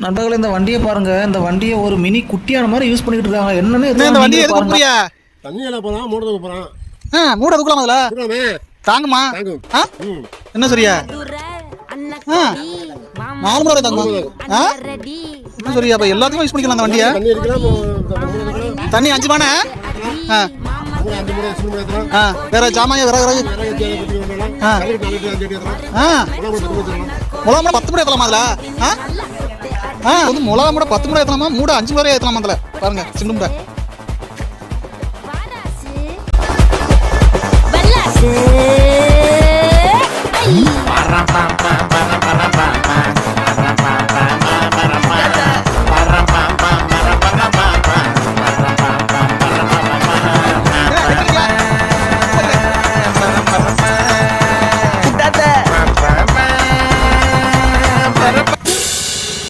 நண்பர்களே இந்த வண்டியை பாருங்க. இந்த வண்டியை ஒரு மினி குட்டியான மாதிரி யூஸ் பண்ணிட்டு இருக்காங்க. என்னன்னு இந்த வண்டியை எதுக்கு கூப்பிடுறியா? தண்ணியில போறான், மூட தூக்க போறான். மூட தூக்கலாம் அதுல. தாங்குமா? என்ன சரியா? 4 மணி நேரம் தாங்குமா? என்ன சரியா? அப்ப எல்லாத்துக்கும் யூஸ் பண்ணிக்கலாம் அந்த வண்டியை. தண்ணி 5 மணி. வேற ஜாமான் வேற வேற முலாம் 10 முறை ஏற்றலாமா அதுல? வந்து முலாம் கூட 10 முறை ஏற்றலாமா? மூட 5 முறை ஏற்றலாமா அதுல? பாருங்க சின்ன முறை.